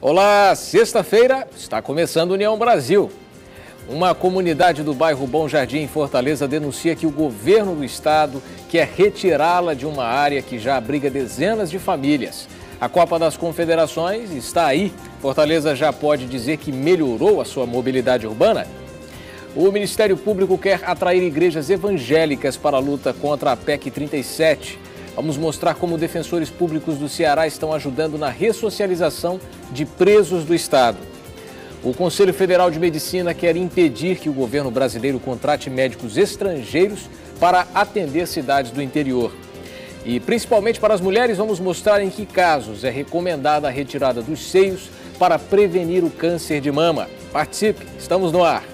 Olá, sexta-feira está começando União Brasil. Uma comunidade do bairro Bom Jardim, em Fortaleza, denuncia que o governo do estado quer retirá-la de uma área que já abriga dezenas de famílias. A Copa das Confederações está aí. Fortaleza já pode dizer que melhorou a sua mobilidade urbana? O Ministério Público quer atrair igrejas evangélicas para a luta contra a PEC 37. Vamos mostrar como defensores públicos do Ceará estão ajudando na ressocialização de presos do estado. O Conselho Federal de Medicina quer impedir que o governo brasileiro contrate médicos estrangeiros para atender cidades do interior. E, principalmente para as mulheres, vamos mostrar em que casos é recomendada a retirada dos seios para prevenir o câncer de mama. Participe, estamos no ar.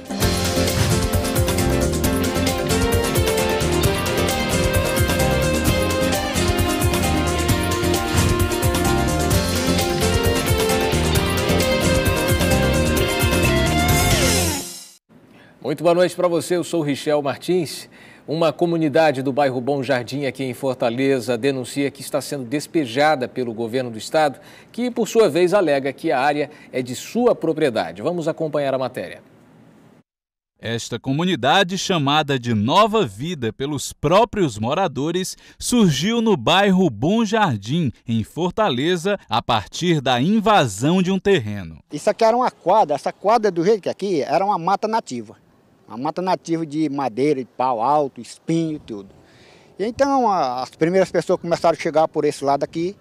Muito boa noite para você, eu sou Richel Martins. Uma comunidade do bairro Bom Jardim, aqui em Fortaleza, denuncia que está sendo despejada pelo governo do estado, que, por sua vez, alega que a área é de sua propriedade. Vamos acompanhar a matéria. Esta comunidade, chamada de Nova Vida pelos próprios moradores, surgiu no bairro Bom Jardim, em Fortaleza, a partir da invasão de um terreno. Isso aqui era uma quadra, essa quadra do jeito que aqui era uma mata nativa. Uma mata nativa de madeira, de pau alto, espinho e tudo. E então as primeiras pessoas começaram a chegar por esse lado aqui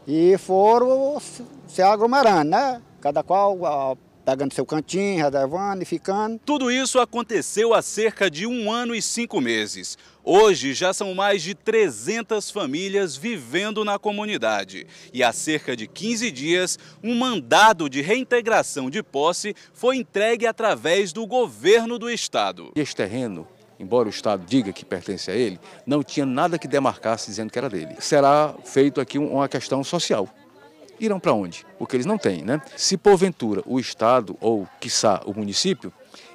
e foram se aglomerando, né? Cada qual pegando seu cantinho, reservando e ficando. Tudo isso aconteceu há cerca de 1 ano e 5 meses. Hoje já são mais de 300 famílias vivendo na comunidade. E há cerca de 15 dias, um mandado de reintegração de posse foi entregue através do governo do estado. Este terreno, embora o estado diga que pertence a ele, não tinha nada que demarcasse dizendo que era dele. Será feito aqui uma questão social. Irão para onde? Porque eles não têm, né? Se porventura o estado ou, quiçá, o município,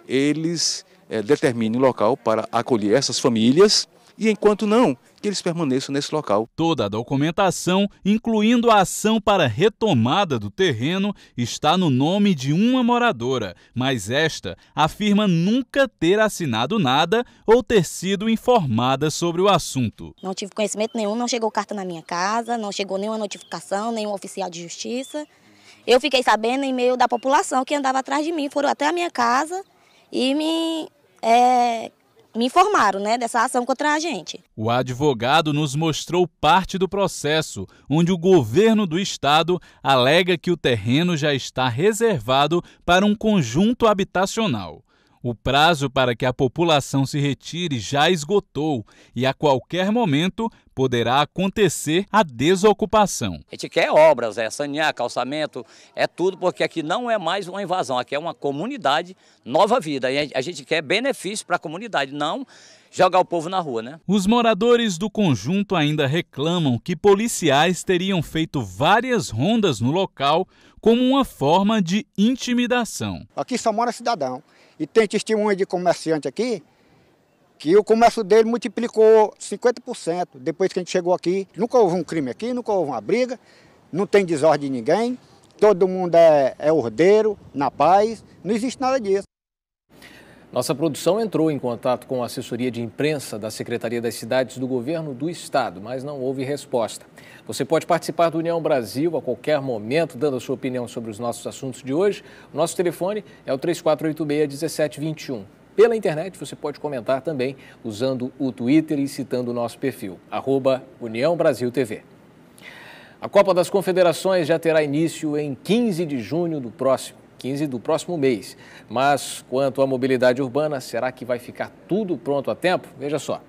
eles determinem local para acolher essas famílias e, enquanto não, que eles permaneçam nesse local. Toda a documentação, incluindo a ação para retomada do terreno, está no nome de uma moradora, mas esta afirma nunca ter assinado nada ou ter sido informada sobre o assunto. Não tive conhecimento nenhum, não chegou carta na minha casa, não chegou nenhuma notificação, nenhum oficial de justiça. Eu fiquei sabendo em meio da população que andava atrás de mim, foram até a minha casa e me informaram, né, dessa ação contra a gente. O advogado nos mostrou parte do processo, onde o governo do estado alega que o terreno já está reservado para um conjunto habitacional. O prazo para que a população se retire já esgotou e a qualquer momento poderá acontecer a desocupação. A gente quer obras, sanear, calçamento, tudo, porque aqui não é mais uma invasão, aqui é uma comunidade Nova Vida. E a gente quer benefício para a comunidade, não jogar o povo na rua, né? Os moradores do conjunto ainda reclamam que policiais teriam feito várias rondas no local como uma forma de intimidação. Aqui só mora cidadão. E tem testemunha de comerciante aqui que o comércio dele multiplicou 50%. Depois que a gente chegou aqui, nunca houve um crime aqui, nunca houve uma briga, não tem desordem de ninguém, todo mundo é ordeiro, na paz, não existe nada disso. Nossa produção entrou em contato com a assessoria de imprensa da Secretaria das Cidades do Governo do Estado, mas não houve resposta. Você pode participar do União Brasil a qualquer momento, dando a sua opinião sobre os nossos assuntos de hoje. O nosso telefone é o 3486-1721. Pela internet, você pode comentar também usando o Twitter e citando o nosso perfil, @União Brasil TV. A Copa das Confederações já terá início em 15 de junho do próximo mês. Mas quanto à mobilidade urbana, será que vai ficar tudo pronto a tempo? Veja só.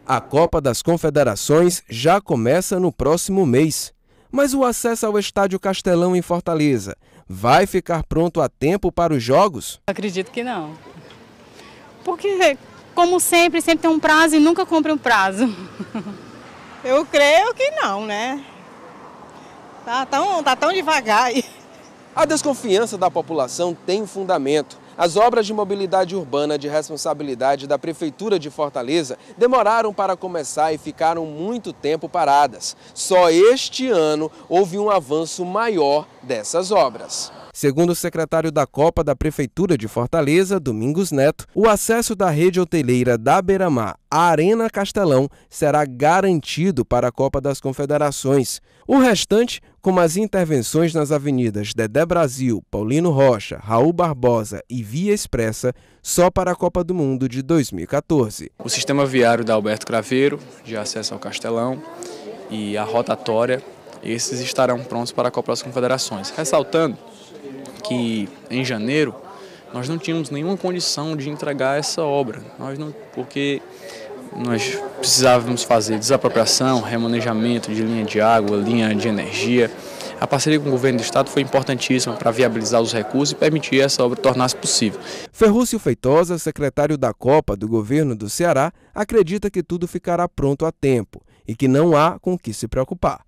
A Copa das Confederações já começa no próximo mês. Mas o acesso ao Estádio Castelão em Fortaleza vai ficar pronto a tempo para os jogos? Acredito que não. Porque, como sempre tem um prazo e nunca cumpre um prazo. Eu creio que não, né? Tá tão devagar aí. A desconfiança da população tem fundamento. As obras de mobilidade urbana de responsabilidade da Prefeitura de Fortaleza demoraram para começar e ficaram muito tempo paradas. Só este ano houve um avanço maior dessas obras. Segundo o secretário da Copa da Prefeitura de Fortaleza, Domingos Neto, o acesso da rede hoteleira da Beira-Mar à Arena Castelão será garantido para a Copa das Confederações. O restante, como as intervenções nas avenidas Dedé Brasil, Paulino Rocha, Raul Barbosa e Via Expressa, só para a Copa do Mundo de 2014. O sistema viário da Alberto Craveiro, de acesso ao Castelão, e a rotatória, esses estarão prontos para a Copa das Confederações. Ressaltando que em janeiro nós não tínhamos nenhuma condição de entregar essa obra, porque nós precisávamos fazer desapropriação, remanejamento de linha de água, linha de energia. A parceria com o governo do estado foi importantíssima para viabilizar os recursos e permitir essa obra tornar-se possível. Ferrúcio Feitosa, secretário da Copa do governo do Ceará, acredita que tudo ficará pronto a tempo e que não há com o que se preocupar.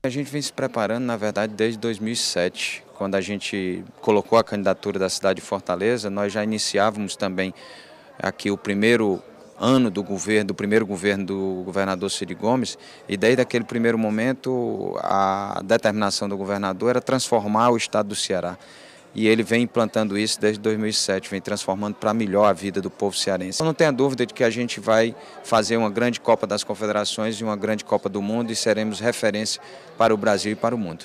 A gente vem se preparando, na verdade, desde 2007, quando a gente colocou a candidatura da cidade de Fortaleza. Nós já iniciávamos também aqui o primeiro ano do primeiro governo do governador Ciro Gomes, e desde aquele primeiro momento a determinação do governador era transformar o estado do Ceará. E ele vem implantando isso desde 2007, vem transformando para melhor a vida do povo cearense. Eu não tenho dúvida de que a gente vai fazer uma grande Copa das Confederações e uma grande Copa do Mundo e seremos referência para o Brasil e para o mundo.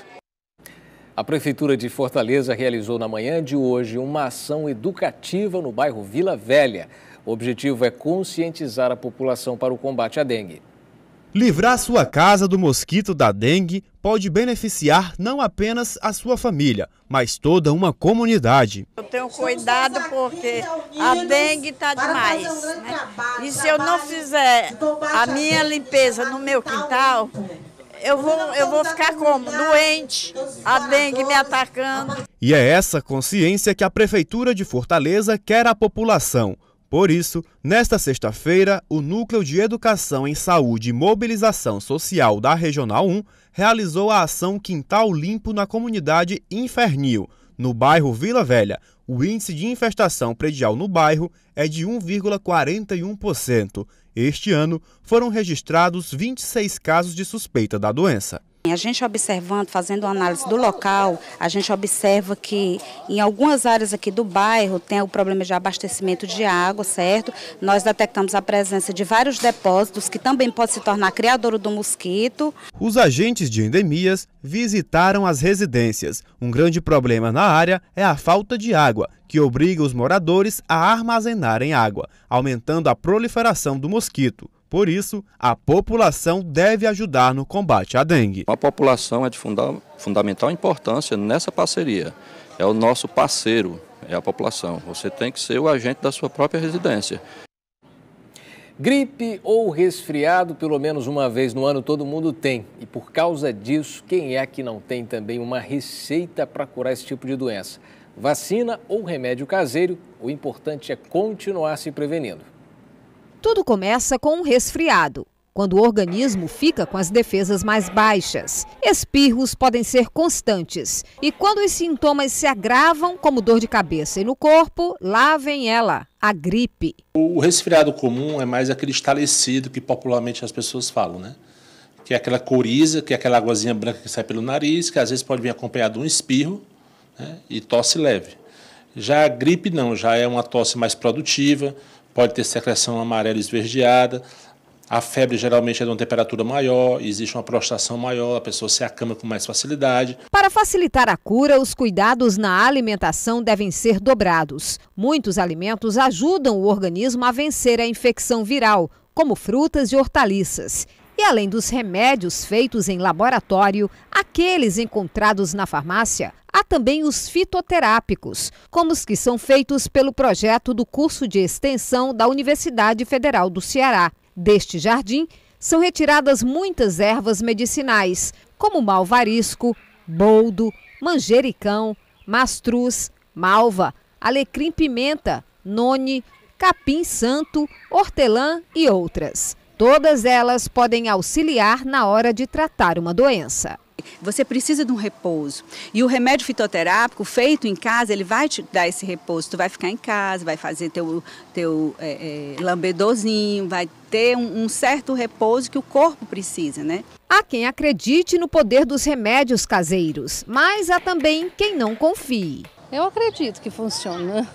A Prefeitura de Fortaleza realizou na manhã de hoje uma ação educativa no bairro Vila Velha. O objetivo é conscientizar a população para o combate à dengue. Livrar sua casa do mosquito da dengue pode beneficiar não apenas a sua família, mas toda uma comunidade. Eu tenho cuidado porque a dengue está demais, né? E se eu não fizer a minha limpeza no meu quintal, eu vou ficar como? Doente, a dengue me atacando. E é essa consciência que a Prefeitura de Fortaleza quer à população. Por isso, nesta sexta-feira, o Núcleo de Educação em Saúde e Mobilização Social da Regional 1 realizou a ação Quintal Limpo na comunidade Infernil, no bairro Vila Velha. O índice de infestação predial no bairro é de 1,41%. Este ano, foram registrados 26 casos de suspeita da doença. A gente observando, fazendo uma análise do local, a gente observa que em algumas áreas aqui do bairro tem o problema de abastecimento de água, certo? Nós detectamos a presença de vários depósitos que também pode se tornar criadouro do mosquito. Os agentes de endemias visitaram as residências. Um grande problema na área é a falta de água, que obriga os moradores a armazenarem água, aumentando a proliferação do mosquito. Por isso, a população deve ajudar no combate à dengue. A população é de fundamental importância nessa parceria. É o nosso parceiro, é a população. Você tem que ser o agente da sua própria residência. Gripe ou resfriado, pelo menos uma vez no ano, todo mundo tem. E por causa disso, quem é que não tem também uma receita para curar esse tipo de doença? Vacina ou remédio caseiro, o importante é continuar se prevenindo. Tudo começa com um resfriado, quando o organismo fica com as defesas mais baixas. Espirros podem ser constantes e quando os sintomas se agravam, como dor de cabeça e no corpo, lá vem ela, a gripe. O resfriado comum é mais aquele estalecido que popularmente as pessoas falam, né? Que é aquela coriza, que é aquela águazinha branca que sai pelo nariz, que às vezes pode vir acompanhado de um espirro, né? E tosse leve. Já a gripe não, já é uma tosse mais produtiva, pode ter secreção amarela esverdeada, a febre geralmente é de uma temperatura maior, existe uma prostração maior, a pessoa se acama com mais facilidade. Para facilitar a cura, os cuidados na alimentação devem ser dobrados. Muitos alimentos ajudam o organismo a vencer a infecção viral, como frutas e hortaliças. E além dos remédios feitos em laboratório, aqueles encontrados na farmácia, há também os fitoterápicos, como os que são feitos pelo projeto do curso de extensão da Universidade Federal do Ceará. Deste jardim, são retiradas muitas ervas medicinais, como malvarisco, boldo, manjericão, mastruz, malva, alecrim-pimenta, noni, capim-santo, hortelã e outras. Todas elas podem auxiliar na hora de tratar uma doença. Você precisa de um repouso. E o remédio fitoterápico feito em casa, ele vai te dar esse repouso. Tu vai ficar em casa, vai fazer teu lambedorzinho, vai ter um certo repouso que o corpo precisa, né? Há quem acredite no poder dos remédios caseiros, mas há também quem não confie. Eu acredito que funciona.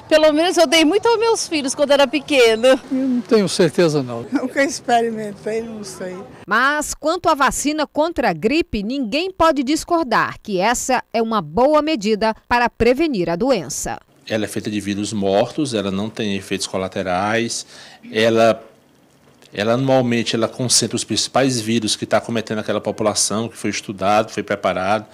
Pelo menos eu dei muito aos meus filhos quando era pequeno. Eu não tenho certeza não. Nunca experimentei, não sei. Mas quanto à vacina contra a gripe, ninguém pode discordar que essa é uma boa medida para prevenir a doença. Ela é feita de vírus mortos, ela não tem efeitos colaterais, ela anualmente concentra os principais vírus que está cometendo aquela população, que foi estudado, foi preparado.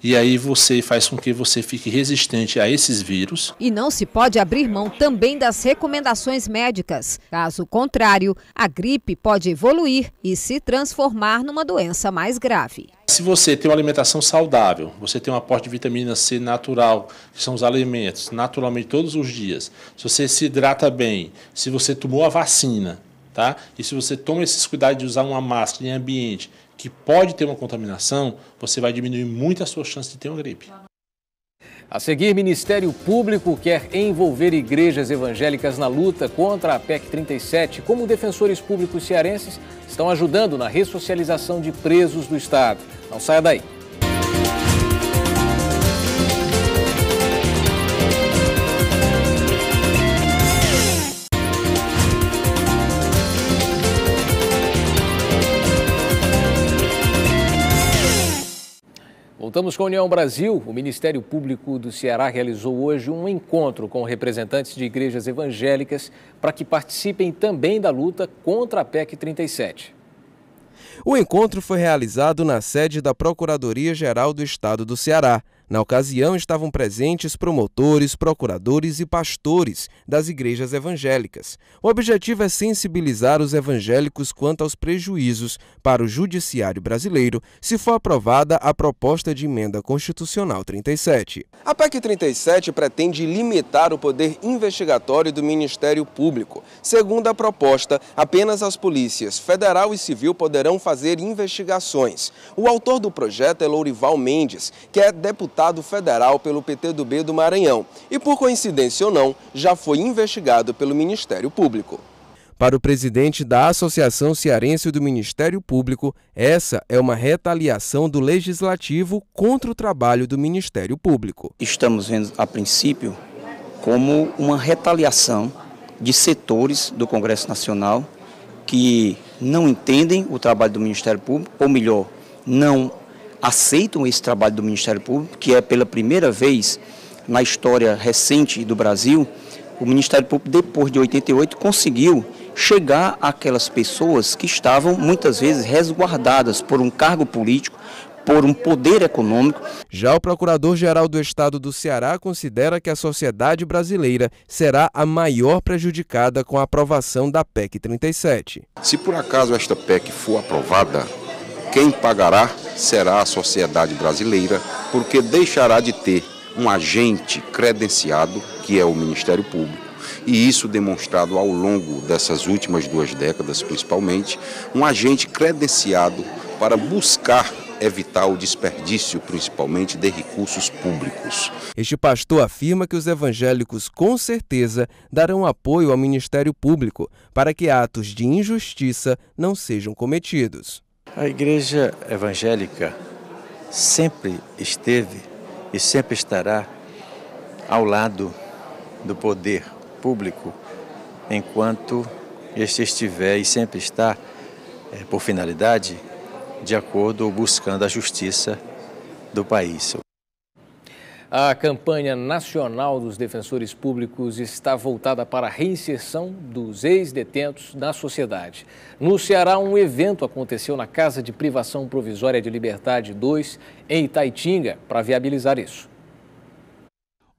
E aí você faz com que você fique resistente a esses vírus. E não se pode abrir mão também das recomendações médicas. Caso contrário, a gripe pode evoluir e se transformar numa doença mais grave. Se você tem uma alimentação saudável, você tem um aporte de vitamina C natural, que são os alimentos, naturalmente todos os dias. Se você se hidrata bem, se você tomou a vacina, tá? E se você toma esses cuidados de usar uma máscara em ambiente que pode ter uma contaminação, você vai diminuir muito a sua chance de ter uma gripe. A seguir, Ministério Público quer envolver igrejas evangélicas na luta contra a PEC 37, como defensores públicos cearenses estão ajudando na ressocialização de presos do Estado. Não saia daí. Voltamos com a União Brasil. O Ministério Público do Ceará realizou hoje um encontro com representantes de igrejas evangélicas para que participem também da luta contra a PEC 37. O encontro foi realizado na sede da Procuradoria-Geral do Estado do Ceará. Na ocasião, estavam presentes promotores, procuradores e pastores das igrejas evangélicas. O objetivo é sensibilizar os evangélicos quanto aos prejuízos para o judiciário brasileiro se for aprovada a proposta de emenda constitucional 37. A PEC 37 pretende limitar o poder investigatório do Ministério Público. Segundo a proposta, apenas as polícias federal e civil poderão fazer investigações. O autor do projeto é Lourival Mendes, que é deputado federal pelo PTB do Maranhão e, por coincidência ou não, já foi investigado pelo Ministério Público. Para o presidente da Associação Cearense do Ministério Público, essa é uma retaliação do Legislativo contra o trabalho do Ministério Público. Estamos vendo, a princípio, como uma retaliação de setores do Congresso Nacional que não entendem o trabalho do Ministério Público, ou melhor, não aceitam esse trabalho do Ministério Público, que é pela primeira vez na história recente do Brasil, o Ministério Público, depois de 88, conseguiu chegar àquelas pessoas que estavam, muitas vezes, resguardadas por um cargo político, por um poder econômico. Já o Procurador-Geral do Estado do Ceará considera que a sociedade brasileira será a maior prejudicada com a aprovação da PEC 37. Se por acaso esta PEC for aprovada, quem pagará será a sociedade brasileira, porque deixará de ter um agente credenciado, que é o Ministério Público, e isso demonstrado ao longo dessas últimas 2 décadas, principalmente, um agente credenciado para buscar evitar o desperdício, principalmente, de recursos públicos. Este pastor afirma que os evangélicos, com certeza, darão apoio ao Ministério Público para que atos de injustiça não sejam cometidos. A igreja evangélica sempre esteve e sempre estará ao lado do poder público, enquanto este estiver e sempre está, por finalidade, de acordo ou buscando a justiça do país. A campanha nacional dos defensores públicos está voltada para a reinserção dos ex-detentos na sociedade. No Ceará, um evento aconteceu na Casa de Privação Provisória de Liberdade 2, em Itaitinga, para viabilizar isso.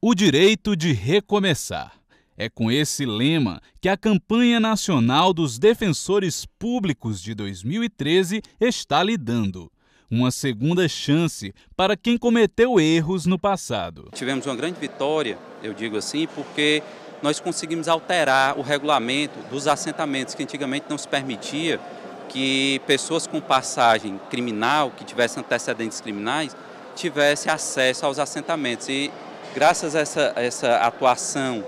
O direito de recomeçar. É com esse lema que a campanha nacional dos defensores públicos de 2013 está lidando. Uma segunda chance para quem cometeu erros no passado. Tivemos uma grande vitória, eu digo assim, porque nós conseguimos alterar o regulamento dos assentamentos, que antigamente não se permitia que pessoas com passagem criminal, que tivessem antecedentes criminais, tivessem acesso aos assentamentos. E graças a essa atuação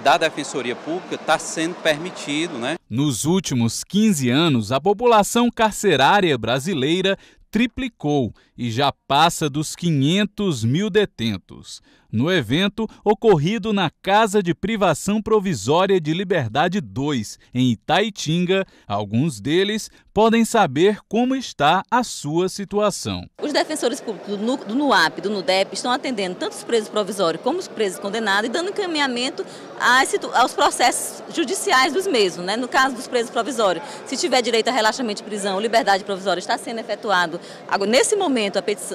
da Defensoria Pública, está sendo permitido, né? Nos últimos 15 anos, a população carcerária brasileira triplicou e já passa dos 500 mil detentos. No evento, ocorrido na Casa de Privação Provisória de Liberdade 2, em Itaitinga, alguns deles podem saber como está a sua situação. Os defensores públicos do NUAP, do NUDEP, estão atendendo tanto os presos provisórios como os presos condenados e dando encaminhamento aos processos judiciais dos mesmos, né? No caso dos presos provisórios, se tiver direito a relaxamento de prisão, liberdade provisória, está sendo efetuado. Agora, nesse momento,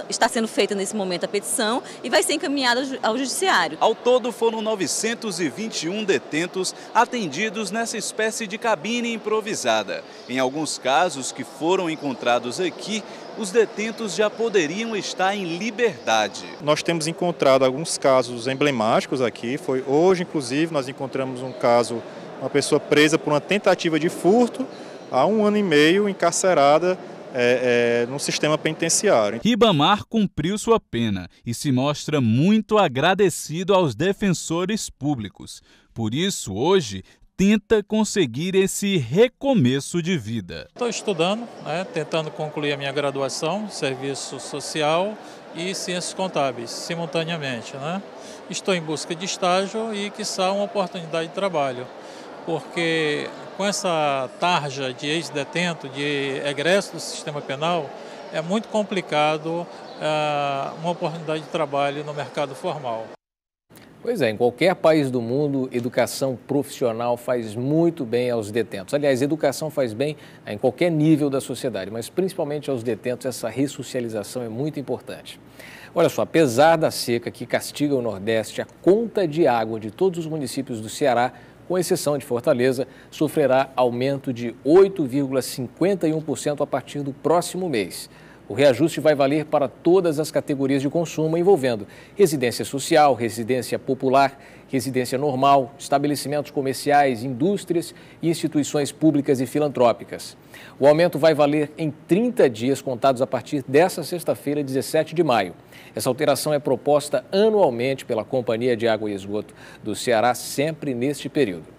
está sendo feita nesse momento a petição e vai ser encaminhada ao judiciário. Ao todo, foram 921 detentos atendidos nessa espécie de cabine improvisada. Em alguns casos que foram encontrados aqui, os detentos já poderiam estar em liberdade. Nós temos encontrado alguns casos emblemáticos aqui. Hoje, inclusive, nós encontramos um caso, uma pessoa presa por uma tentativa de furto há 1 ano e meio, encarcerada no sistema penitenciário. Ribamar cumpriu sua pena e se mostra muito agradecido aos defensores públicos. Por isso, hoje, tenta conseguir esse recomeço de vida. Estou estudando, tentando concluir a minha graduação, Serviço Social e Ciências Contábeis, simultaneamente. Estou em busca de estágio e, quiçá, uma oportunidade de trabalho, porque com essa tarja de ex-detento, de egresso do sistema penal, é muito complicado uma oportunidade de trabalho no mercado formal. Pois é, em qualquer país do mundo, educação profissional faz muito bem aos detentos. Aliás, educação faz bem em qualquer nível da sociedade, mas principalmente aos detentos, essa ressocialização é muito importante. Olha só, apesar da seca que castiga o Nordeste, a conta de água de todos os municípios do Ceará, com exceção de Fortaleza, sofrerá aumento de 8,51% a partir do próximo mês. O reajuste vai valer para todas as categorias de consumo, envolvendo residência social, residência popular, residência normal, estabelecimentos comerciais, indústrias e instituições públicas e filantrópicas. O aumento vai valer em 30 dias, contados a partir desta sexta-feira, 17 de maio. Essa alteração é proposta anualmente pela Companhia de Água e Esgoto do Ceará, sempre neste período.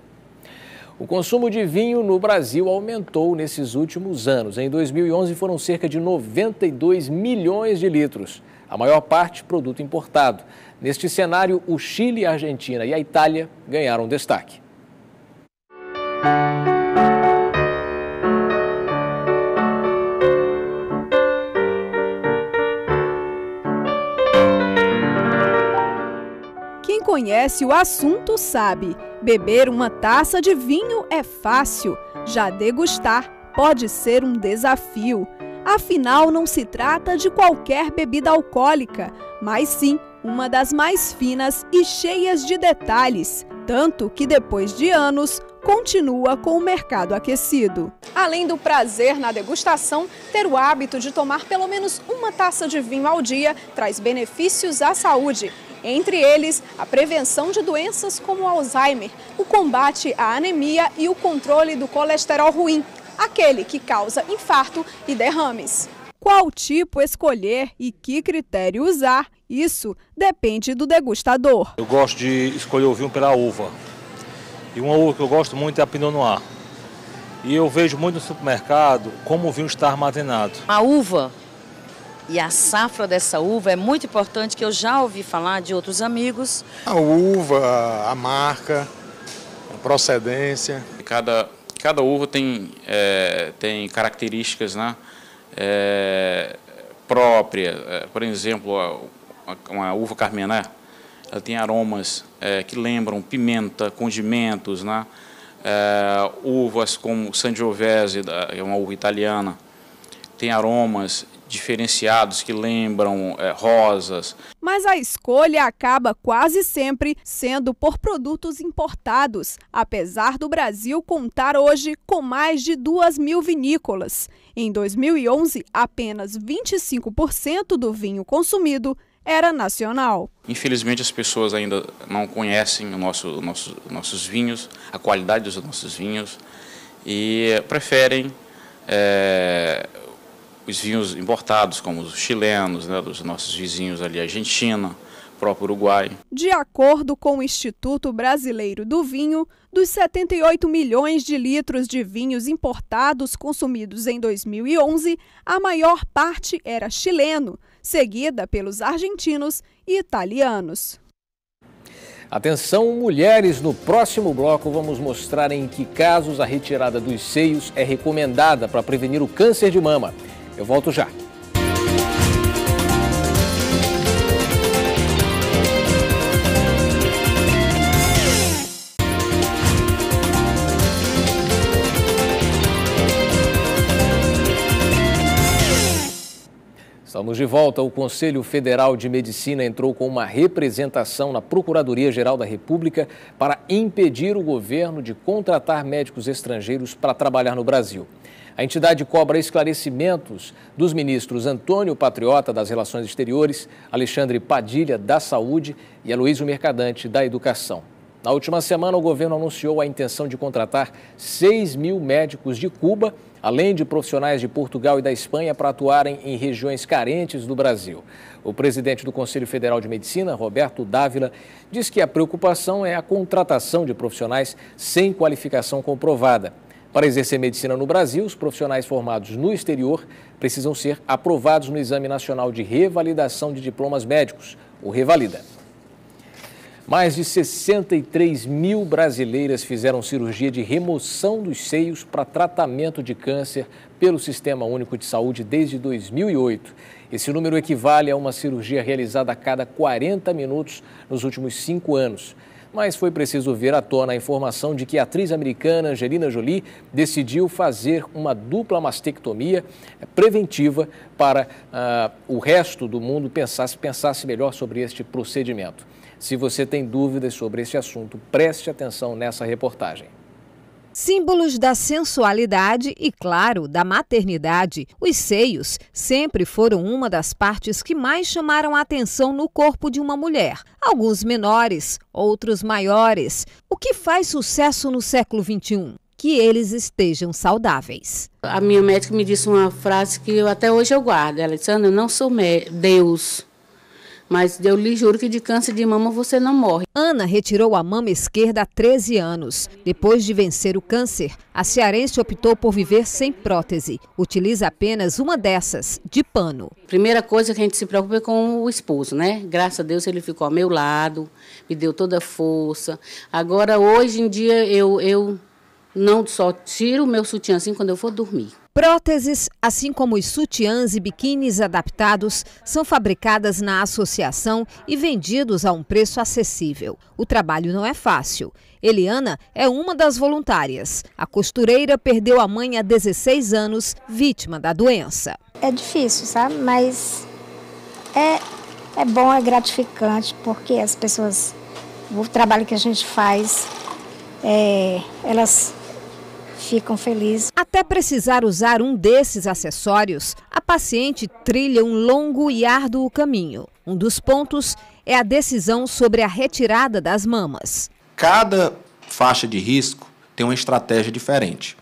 O consumo de vinho no Brasil aumentou nesses últimos anos. Em 2011 foram cerca de 92 milhões de litros, a maior parte produto importado. Neste cenário, o Chile, a Argentina e a Itália ganharam destaque. Quem conhece o assunto sabe, beber uma taça de vinho é fácil, já degustar pode ser um desafio. Afinal, não se trata de qualquer bebida alcoólica, mas sim uma das mais finas e cheias de detalhes, tanto que depois de anos continua com o mercado aquecido. Além do prazer na degustação, ter o hábito de tomar pelo menos uma taça de vinho ao dia traz benefícios à saúde. Entre eles, a prevenção de doenças como o Alzheimer, o combate à anemia e o controle do colesterol ruim, aquele que causa infarto e derrames. Qual tipo escolher e que critério usar, isso depende do degustador. Eu gosto de escolher o vinho pela uva. E uma uva que eu gosto muito é a Pinot Noir. E eu vejo muito no supermercado como o vinho está armazenado. A uva e a safra dessa uva é muito importante, que eu já ouvi falar de outros amigos. A uva, a marca, a procedência. Cada uva tem características, né, próprias. Por exemplo, uma uva Carmené, ela tem aromas que lembram pimenta, condimentos, né? Uvas como Sangiovese, é uma uva italiana, tem aromas diferenciados que lembram rosas. Mas a escolha acaba quase sempre sendo por produtos importados, apesar do Brasil contar hoje com mais de 2.000 vinícolas. Em 2011, apenas 25% do vinho consumido era nacional. Infelizmente, as pessoas ainda não conhecem nossos vinhos, a qualidade dos nossos vinhos, e preferem os vinhos importados, como os chilenos, né, dos nossos vizinhos ali, Argentina, próprio Uruguai. De acordo com o Instituto Brasileiro do Vinho, dos 78 milhões de litros de vinhos importados consumidos em 2011, a maior parte era chileno, seguida pelos argentinos e italianos. Atenção, mulheres, no próximo bloco vamos mostrar em que casos a retirada dos seios é recomendada para prevenir o câncer de mama. Eu volto já. Estamos de volta. O Conselho Federal de Medicina entrou com uma representação na Procuradoria-Geral da República para impedir o governo de contratar médicos estrangeiros para trabalhar no Brasil. A entidade cobra esclarecimentos dos ministros Antônio Patriota, das Relações Exteriores, Alexandre Padilha, da Saúde, e Aloysio Mercadante, da Educação. Na última semana, o governo anunciou a intenção de contratar 6 mil médicos de Cuba, além de profissionais de Portugal e da Espanha, para atuarem em regiões carentes do Brasil. O presidente do Conselho Federal de Medicina, Roberto Dávila, diz que a preocupação é a contratação de profissionais sem qualificação comprovada. Para exercer medicina no Brasil, os profissionais formados no exterior precisam ser aprovados no Exame Nacional de Revalidação de Diplomas Médicos, o Revalida. Mais de 63 mil brasileiras fizeram cirurgia de remoção dos seios para tratamento de câncer pelo Sistema Único de Saúde desde 2008. Esse número equivale a uma cirurgia realizada a cada 40 minutos nos últimos 5 anos. Mas foi preciso ver à tona a informação de que a atriz americana Angelina Jolie decidiu fazer uma dupla mastectomia preventiva para o resto do mundo pensasse melhor sobre este procedimento. Se você tem dúvidas sobre esse assunto, preste atenção nessa reportagem. Símbolos da sensualidade e, claro, da maternidade, os seios sempre foram uma das partes que mais chamaram a atenção no corpo de uma mulher. Alguns menores, outros maiores. O que faz sucesso no século XXI? Que eles estejam saudáveis. A minha médica me disse uma frase que até hoje eu guardo. Ela disse: Ana, eu não sou Deus, mas eu lhe juro que de câncer de mama você não morre. Ana retirou a mama esquerda há 13 anos. Depois de vencer o câncer, a cearense optou por viver sem prótese. Utiliza apenas uma dessas, de pano. Primeira coisa que a gente se preocupa é com o esposo, né? Graças a Deus ele ficou ao meu lado, me deu toda a força. Agora, hoje em dia, eu não só tiro o meu sutiã assim quando eu for dormir. Próteses, assim como os sutiãs e biquínis adaptados, são fabricadas na associação e vendidos a um preço acessível. O trabalho não é fácil. Eliana é uma das voluntárias. A costureira perdeu a mãe há 16 anos, vítima da doença. É difícil, sabe? Mas é bom, é gratificante, porque as pessoas, o trabalho que a gente faz, elas ficam felizes. Até precisar usar um desses acessórios, a paciente trilha um longo e árduo caminho. Um dos pontos é a decisão sobre a retirada das mamas. Cada faixa de risco tem uma estratégia diferente.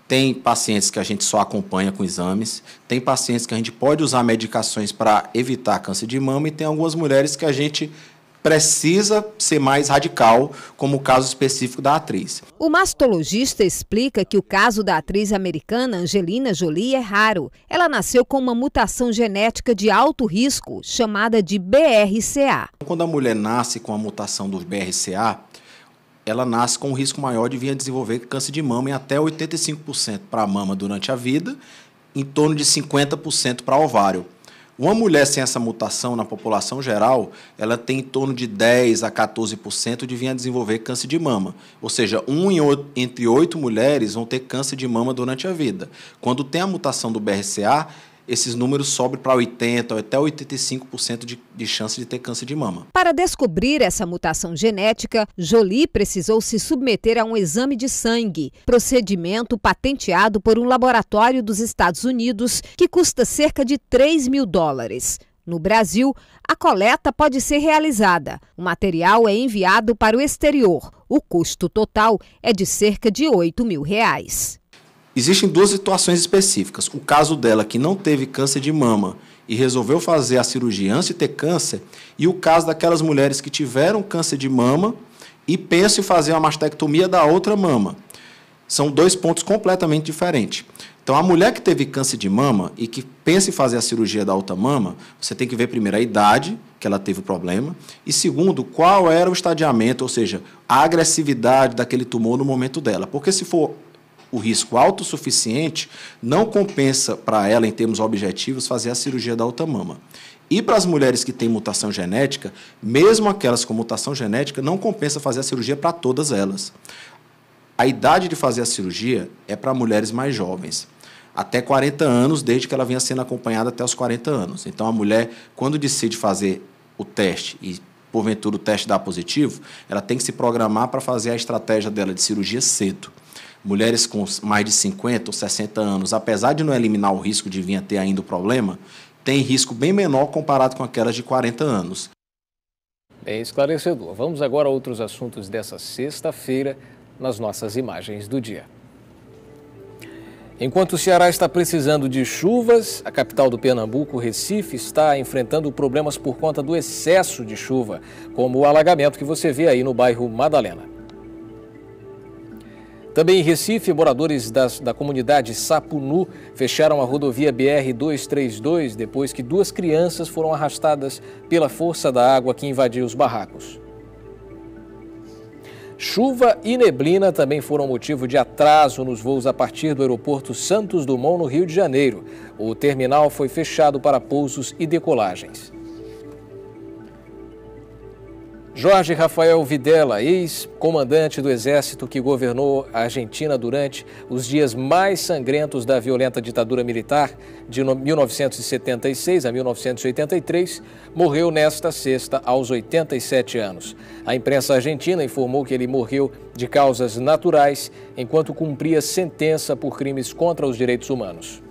Tem pacientes que a gente só acompanha com exames, tem pacientes que a gente pode usar medicações para evitar câncer de mama e tem algumas mulheres que a gente precisa ser mais radical, como o caso específico da atriz. O mastologista explica que o caso da atriz americana Angelina Jolie é raro. Ela nasceu com uma mutação genética de alto risco, chamada de BRCA. Quando a mulher nasce com a mutação do BRCA, ela nasce com um risco maior de vir a desenvolver câncer de mama em até 85% para a mama durante a vida, em torno de 50% para ovário. Uma mulher sem essa mutação na população geral, ela tem em torno de 10% a 14% de vir a desenvolver câncer de mama. Ou seja, entre 8 mulheres vão ter câncer de mama durante a vida. Quando tem a mutação do BRCA, esses números sobem para 80% até 85% de chance de ter câncer de mama. Para descobrir essa mutação genética, Jolie precisou se submeter a um exame de sangue, procedimento patenteado por um laboratório dos Estados Unidos que custa cerca de $3 mil. No Brasil, a coleta pode ser realizada. O material é enviado para o exterior. O custo total é de cerca de R$8 mil. Existem duas situações específicas. O caso dela que não teve câncer de mama e resolveu fazer a cirurgia antes de ter câncer, e o caso daquelas mulheres que tiveram câncer de mama e pensam em fazer uma mastectomia da outra mama. São dois pontos completamente diferentes. Então, a mulher que teve câncer de mama e que pensa em fazer a cirurgia da outra mama, você tem que ver primeiro a idade que ela teve o problema e, segundo, qual era o estadiamento, ou seja, a agressividade daquele tumor no momento dela. Porque se for o risco alto o suficiente, não compensa para ela, em termos objetivos, fazer a cirurgia da outra mama. E para as mulheres que têm mutação genética, mesmo aquelas com mutação genética, não compensa fazer a cirurgia para todas elas. A idade de fazer a cirurgia é para mulheres mais jovens, até 40 anos, desde que ela venha sendo acompanhada até os 40 anos. Então, a mulher, quando decide fazer o teste e, porventura, o teste dá positivo, ela tem que se programar para fazer a estratégia dela de cirurgia cedo. Mulheres com mais de 50 ou 60 anos, apesar de não eliminar o risco de vir a ter ainda o problema, tem risco bem menor comparado com aquelas de 40 anos. Bem esclarecedor. Vamos agora a outros assuntos dessa sexta-feira nas nossas imagens do dia. Enquanto o Ceará está precisando de chuvas, a capital do Pernambuco, Recife, está enfrentando problemas por conta do excesso de chuva, como o alagamento que você vê aí no bairro Madalena. Também em Recife, moradores da comunidade Sapunu fecharam a rodovia BR-232 depois que 2 crianças foram arrastadas pela força da água que invadiu os barracos. Chuva e neblina também foram motivo de atraso nos voos a partir do aeroporto Santos Dumont, no Rio de Janeiro. O terminal foi fechado para pousos e decolagens. Jorge Rafael Videla, ex-comandante do Exército que governou a Argentina durante os dias mais sangrentos da violenta ditadura militar de 1976 a 1983, morreu nesta sexta aos 87 anos. A imprensa argentina informou que ele morreu de causas naturais enquanto cumpria sentença por crimes contra os direitos humanos.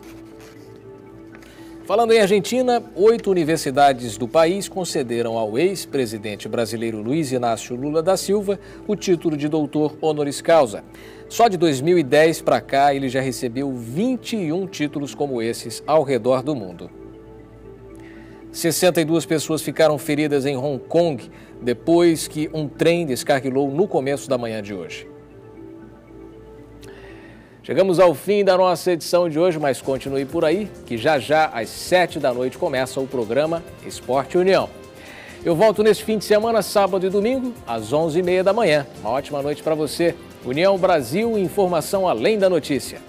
Falando em Argentina, 8 universidades do país concederam ao ex-presidente brasileiro Luiz Inácio Lula da Silva o título de doutor honoris causa. Só de 2010 para cá, ele já recebeu 21 títulos como esses ao redor do mundo. 62 pessoas ficaram feridas em Hong Kong depois que um trem descarrilou no começo da manhã de hoje. Chegamos ao fim da nossa edição de hoje, mas continue por aí, que já às 7 da noite começa o programa Esporte União. Eu volto neste fim de semana, sábado e domingo, às 11h30 da manhã. Uma ótima noite para você. União Brasil, informação além da notícia.